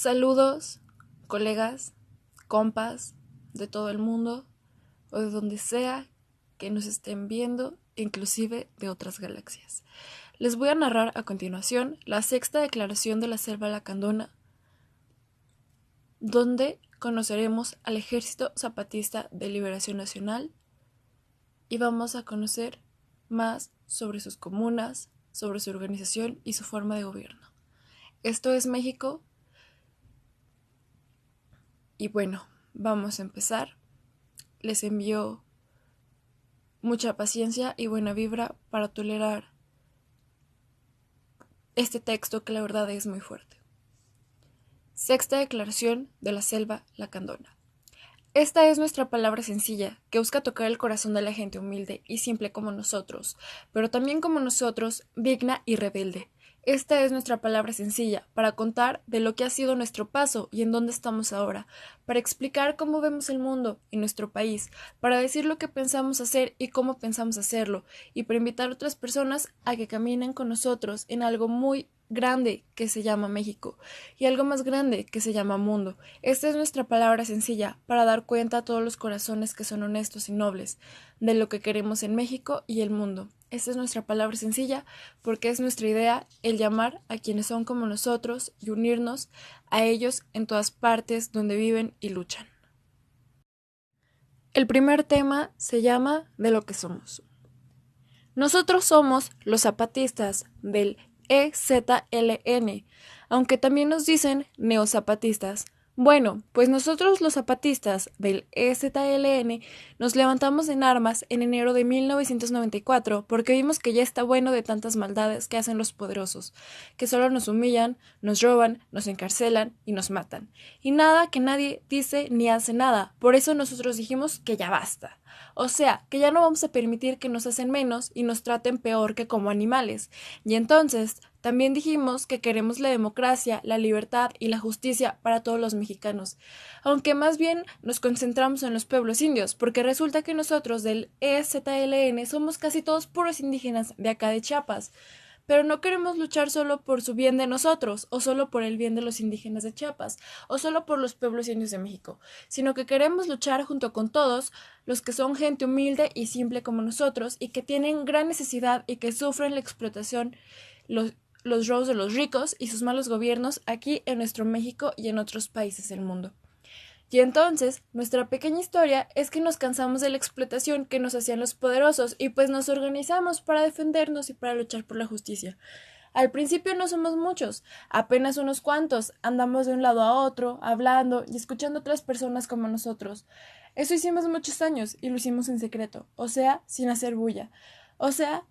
Saludos, colegas, compas de todo el mundo o de donde sea que nos estén viendo, inclusive de otras galaxias. Les voy a narrar a continuación la sexta declaración de la Selva Lacandona, donde conoceremos al Ejército Zapatista de Liberación Nacional y vamos a conocer más sobre sus comunas, sobre su organización y su forma de gobierno. Esto es México. Y bueno, vamos a empezar. Les envío mucha paciencia y buena vibra para tolerar este texto que la verdad es muy fuerte. Sexta declaración de la Selva Lacandona. Esta es nuestra palabra sencilla, que busca tocar el corazón de la gente humilde y simple como nosotros, pero también como nosotros, digna y rebelde. Esta es nuestra palabra sencilla, para contar de lo que ha sido nuestro paso y en dónde estamos ahora, para explicar cómo vemos el mundo y nuestro país, para decir lo que pensamos hacer y cómo pensamos hacerlo, y para invitar a otras personas a que caminen con nosotros en algo muy grande que se llama México y algo más grande que se llama mundo. Esta es nuestra palabra sencilla para dar cuenta a todos los corazones que son honestos y nobles de lo que queremos en México y el mundo. Esta es nuestra palabra sencilla porque es nuestra idea el llamar a quienes son como nosotros y unirnos a ellos en todas partes donde viven y luchan. El primer tema se llama de lo que somos. Nosotros somos los zapatistas del EZLN, aunque también nos dicen neozapatistas. Bueno, pues nosotros los zapatistas del EZLN nos levantamos en armas en enero de 1994 porque vimos que ya está bueno de tantas maldades que hacen los poderosos, que solo nos humillan, nos roban, nos encarcelan y nos matan. Y nada que nadie dice ni hace nada, por eso nosotros dijimos que ya basta. O sea, que ya no vamos a permitir que nos hacen menos y nos traten peor que como animales. Y entonces también dijimos que queremos la democracia, la libertad y la justicia para todos los mexicanos, aunque más bien nos concentramos en los pueblos indios, porque resulta que nosotros del EZLN somos casi todos puros indígenas de acá de Chiapas. Pero no queremos luchar solo por su bien de nosotros, o solo por el bien de los indígenas de Chiapas, o solo por los pueblos indios de México, sino que queremos luchar junto con todos los que son gente humilde y simple como nosotros, y que tienen gran necesidad y que sufren la explotación, los robos de los ricos y sus malos gobiernos aquí en nuestro México y en otros países del mundo. Y entonces, nuestra pequeña historia es que nos cansamos de la explotación que nos hacían los poderosos y pues nos organizamos para defendernos y para luchar por la justicia. Al principio no somos muchos, apenas unos cuantos, andamos de un lado a otro, hablando y escuchando a otras personas como nosotros. Eso hicimos muchos años y lo hicimos en secreto, o sea, sin hacer bulla. O sea,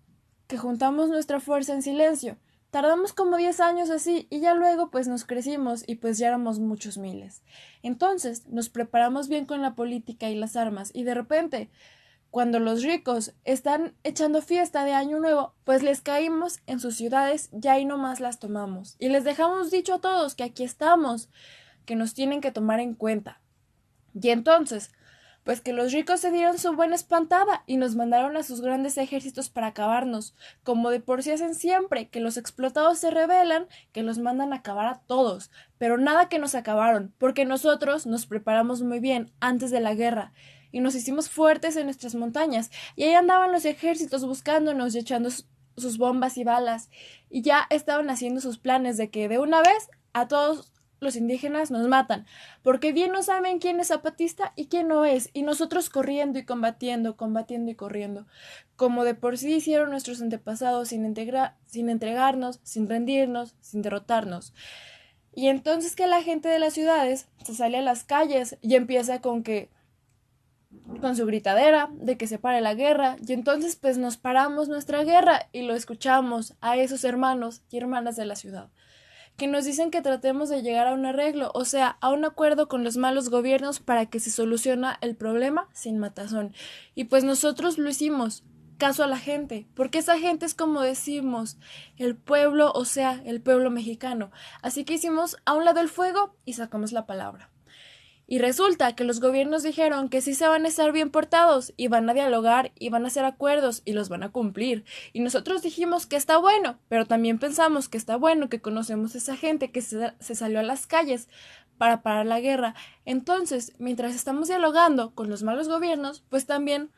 que juntamos nuestra fuerza en silencio. Tardamos como 10 años así y ya luego pues nos crecimos y pues ya éramos muchos miles. Entonces nos preparamos bien con la política y las armas y de repente, cuando los ricos están echando fiesta de Año Nuevo, pues les caímos en sus ciudades y ahí nomás las tomamos. Y les dejamos dicho a todos que aquí estamos, que nos tienen que tomar en cuenta. Y entonces, pues que los ricos se dieron su buena espantada y nos mandaron a sus grandes ejércitos para acabarnos, como de por sí hacen siempre, que los explotados se rebelan, que los mandan a acabar a todos, pero nada que nos acabaron, porque nosotros nos preparamos muy bien antes de la guerra y nos hicimos fuertes en nuestras montañas, y ahí andaban los ejércitos buscándonos y echando sus bombas y balas, y ya estaban haciendo sus planes de que de una vez a todos los indígenas nos matan, porque bien no saben quién es zapatista y quién no es, y nosotros corriendo y combatiendo, combatiendo y corriendo, como de por sí hicieron nuestros antepasados sin entregarnos, sin rendirnos, sin derrotarnos. Y entonces que la gente de las ciudades se sale a las calles y empieza con su gritadera de que se pare la guerra, y entonces pues nos paramos nuestra guerra y lo escuchamos a esos hermanos y hermanas de la ciudad, que nos dicen que tratemos de llegar a un arreglo, o sea, a un acuerdo con los malos gobiernos para que se solucione el problema sin matazón. Y pues nosotros lo hicimos, caso a la gente, porque esa gente es como decimos, el pueblo, o sea, el pueblo mexicano. Así que hicimos a un lado el fuego y sacamos la palabra. Y resulta que los gobiernos dijeron que sí se van a estar bien portados y van a dialogar y van a hacer acuerdos y los van a cumplir. Y nosotros dijimos que está bueno, pero también pensamos que está bueno que conocemos a esa gente que se salió a las calles para parar la guerra. Entonces, mientras estamos dialogando con los malos gobiernos, pues también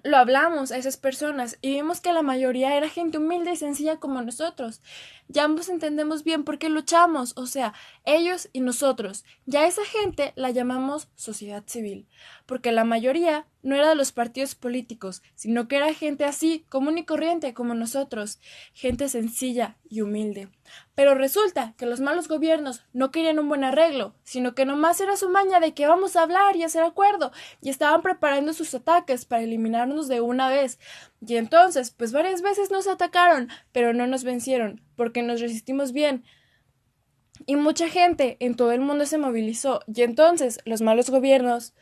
lo hablamos a esas personas y vimos que la mayoría era gente humilde y sencilla como nosotros. Ya ambos entendemos bien por qué luchamos, o sea, ellos y nosotros. Ya esa gente la llamamos sociedad civil, porque la mayoría no era de los partidos políticos, sino que era gente así, común y corriente como nosotros, gente sencilla y humilde. Pero resulta que los malos gobiernos no querían un buen arreglo, sino que nomás era su maña de que vamos a hablar y hacer acuerdo, y estaban preparando sus ataques para eliminarnos de una vez. Y entonces, pues varias veces nos atacaron, pero no nos vencieron, porque nos resistimos bien. Y mucha gente en todo el mundo se movilizó, y entonces los malos gobiernos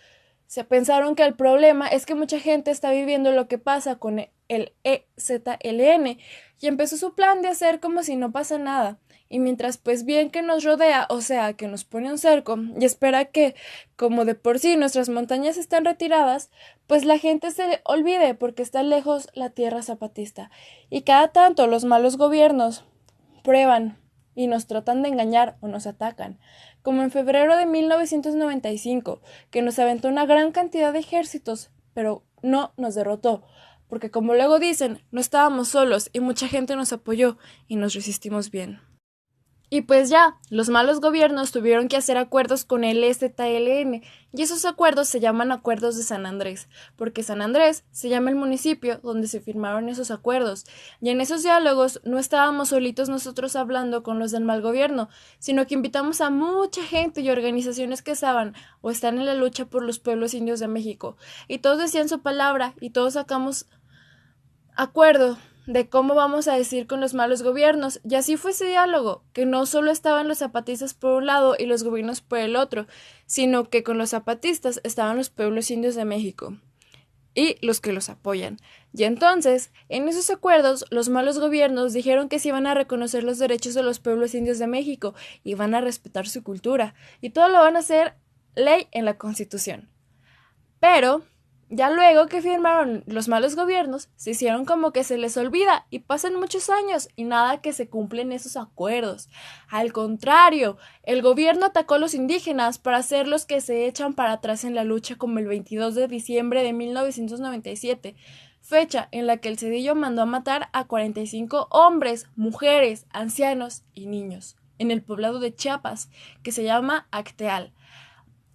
se pensaron que el problema es que mucha gente está viviendo lo que pasa con el EZLN y empezó su plan de hacer como si no pasa nada. Y mientras pues bien que nos rodea, o sea, que nos pone un cerco y espera que, como de por sí nuestras montañas están retiradas, pues la gente se olvide porque está lejos la tierra zapatista. Y cada tanto los malos gobiernos prueban y nos tratan de engañar o nos atacan, como en febrero de 1995, que nos aventó una gran cantidad de ejércitos, pero no nos derrotó, porque como luego dicen, no estábamos solos y mucha gente nos apoyó y nos resistimos bien. Y pues ya, los malos gobiernos tuvieron que hacer acuerdos con el EZLN, y esos acuerdos se llaman Acuerdos de San Andrés, porque San Andrés se llama el municipio donde se firmaron esos acuerdos, y en esos diálogos no estábamos solitos nosotros hablando con los del mal gobierno, sino que invitamos a mucha gente y organizaciones que estaban o están en la lucha por los pueblos indios de México, y todos decían su palabra, y todos sacamos acuerdo de cómo vamos a decir con los malos gobiernos, y así fue ese diálogo, que no solo estaban los zapatistas por un lado y los gobiernos por el otro, sino que con los zapatistas estaban los pueblos indios de México y los que los apoyan. Y entonces, en esos acuerdos, los malos gobiernos dijeron que se iban a reconocer los derechos de los pueblos indios de México y van a respetar su cultura, y todo lo van a hacer ley en la Constitución. Pero ya luego que firmaron los malos gobiernos, se hicieron como que se les olvida y pasan muchos años y nada que se cumplen esos acuerdos. Al contrario, el gobierno atacó a los indígenas para ser los que se echan para atrás en la lucha, como el 22 de diciembre de 1997, fecha en la que el Cedillo mandó a matar a 45 hombres, mujeres, ancianos y niños en el poblado de Chiapas, que se llama Acteal.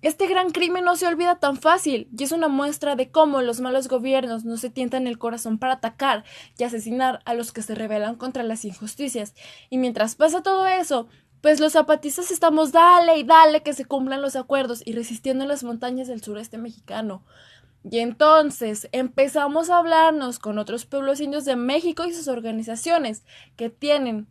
Este gran crimen no se olvida tan fácil, y es una muestra de cómo los malos gobiernos no se tientan el corazón para atacar y asesinar a los que se rebelan contra las injusticias. Y mientras pasa todo eso, pues los zapatistas estamos dale y dale que se cumplan los acuerdos y resistiendo en las montañas del sureste mexicano. Y entonces empezamos a hablarnos con otros pueblos indios de México y sus organizaciones que tienen,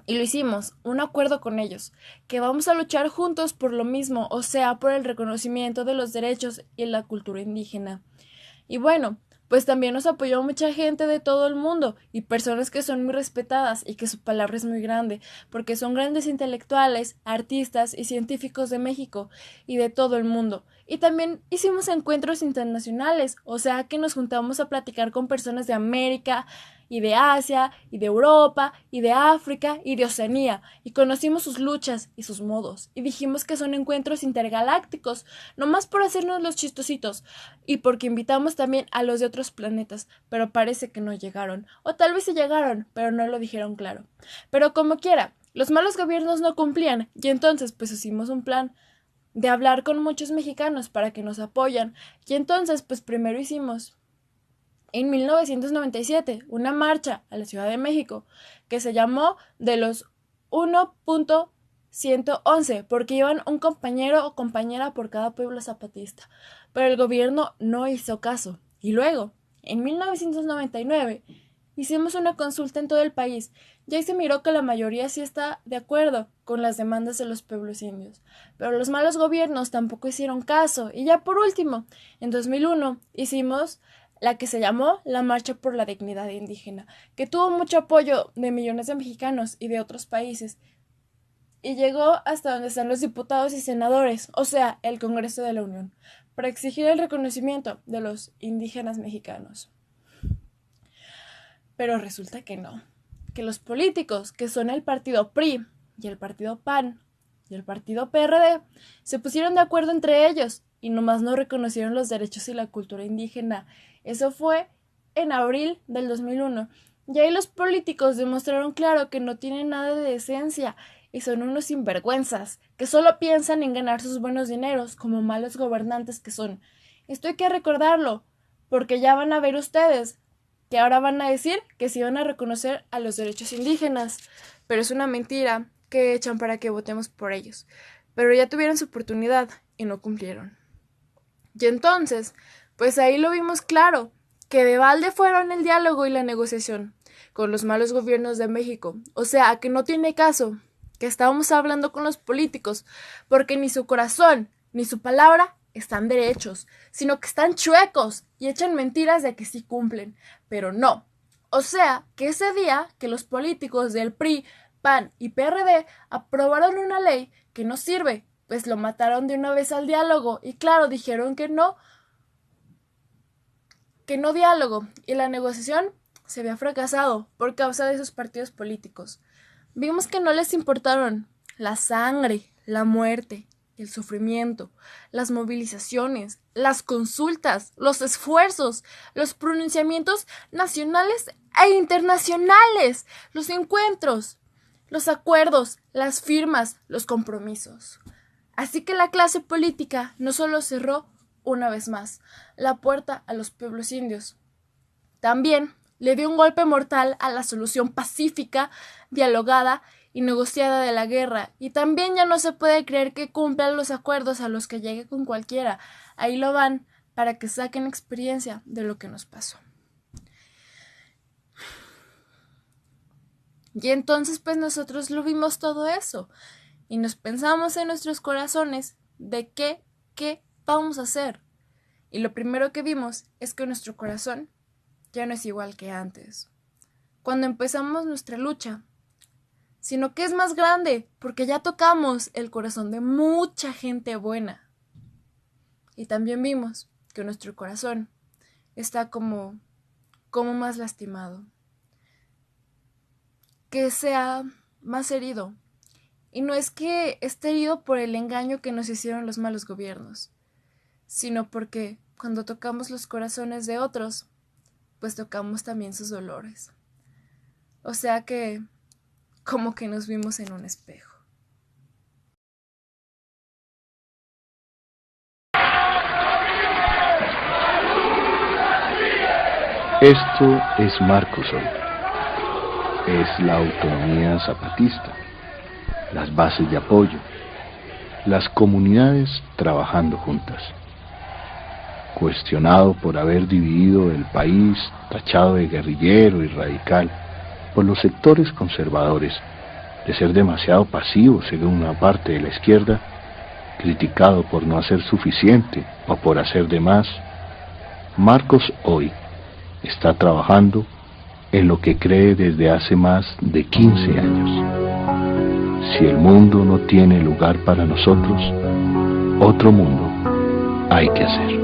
y lo hicimos, un acuerdo con ellos, que vamos a luchar juntos por lo mismo, o sea, por el reconocimiento de los derechos y la cultura indígena. Y bueno, pues también nos apoyó mucha gente de todo el mundo y personas que son muy respetadas y que su palabra es muy grande, porque son grandes intelectuales, artistas y científicos de México y de todo el mundo. Y también hicimos encuentros internacionales, o sea que nos juntamos a platicar con personas de América y de Asia y de Europa y de África y de Oceanía, y conocimos sus luchas y sus modos, y dijimos que son encuentros intergalácticos, nomás por hacernos los chistositos, y porque invitamos también a los de otros planetas, pero parece que no llegaron, o tal vez sí llegaron, pero no lo dijeron claro. Pero como quiera, los malos gobiernos no cumplían, y entonces pues hicimos un plan de hablar con muchos mexicanos para que nos apoyan, y entonces pues primero hicimos en 1997 una marcha a la Ciudad de México que se llamó de los 1.111 porque iban un compañero o compañera por cada pueblo zapatista, pero el gobierno no hizo caso. Y luego, en 1999, hicimos una consulta en todo el país y ahí se miró que la mayoría sí está de acuerdo con las demandas de los pueblos indios, pero los malos gobiernos tampoco hicieron caso. Y ya por último, en 2001 hicimos la que se llamó la Marcha por la Dignidad Indígena, que tuvo mucho apoyo de millones de mexicanos y de otros países. y llegó hasta donde están los diputados y senadores, o sea, el Congreso de la Unión, para exigir el reconocimiento de los indígenas mexicanos. Pero resulta que no, que los políticos, que son el partido PRI y el partido PAN y el partido PRD, se pusieron de acuerdo entre ellos y nomás no reconocieron los derechos y la cultura indígena. Eso fue en abril del 2001. Y ahí los políticos demostraron claro que no tienen nada de decencia y son unos sinvergüenzas, que solo piensan en ganar sus buenos dineros, como malos gobernantes que son. Esto hay que recordarlo, porque ya van a ver ustedes que ahora van a decir que sí van a reconocer a los derechos indígenas, pero es una mentira que echan para que votemos por ellos. Pero ya tuvieron su oportunidad y no cumplieron. Y entonces, pues ahí lo vimos claro, que de balde fueron el diálogo y la negociación con los malos gobiernos de México. O sea, que no tiene caso que estábamos hablando con los políticos, porque ni su corazón ni su palabra están derechos, sino que están chuecos y echan mentiras de que sí cumplen, pero no. O sea, que ese día que los políticos del PRI, PAN y PRD aprobaron una ley que no sirve, pues lo mataron de una vez al diálogo y claro, dijeron que no diálogo, y la negociación se había fracasado por causa de esos partidos políticos. Vimos que no les importaron la sangre, la muerte, el sufrimiento, las movilizaciones, las consultas, los esfuerzos, los pronunciamientos nacionales e internacionales, los encuentros, los acuerdos, las firmas, los compromisos. Así que la clase política no solo cerró una vez más la puerta a los pueblos indios, también le dio un golpe mortal a la solución pacífica, dialogada y negociada de la guerra, y también ya no se puede creer que cumplan los acuerdos a los que llegue con cualquiera. Ahí lo van para que saquen experiencia de lo que nos pasó. Y entonces pues nosotros lo vimos todo eso y nos pensamos en nuestros corazones de qué vamos a hacer. Y lo primero que vimos es que nuestro corazón ya no es igual que antes, cuando empezamos nuestra lucha, sino que es más grande, porque ya tocamos el corazón de mucha gente buena. Y también vimos que nuestro corazón está como más lastimado, que sea más herido. Y no es que esté herido por el engaño que nos hicieron los malos gobiernos, sino porque cuando tocamos los corazones de otros, pues tocamos también sus dolores. O sea que como que nos vimos en un espejo. Esto es Marcos hoy. Es la autonomía zapatista, las bases de apoyo, las comunidades trabajando juntas. Cuestionado por haber dividido el país, tachado de guerrillero y radical por los sectores conservadores, de ser demasiado pasivo según una parte de la izquierda, criticado por no hacer suficiente o por hacer de más, Marcos hoy está trabajando en lo que cree desde hace más de 15 años. Si el mundo no tiene lugar para nosotros, otro mundo hay que hacer.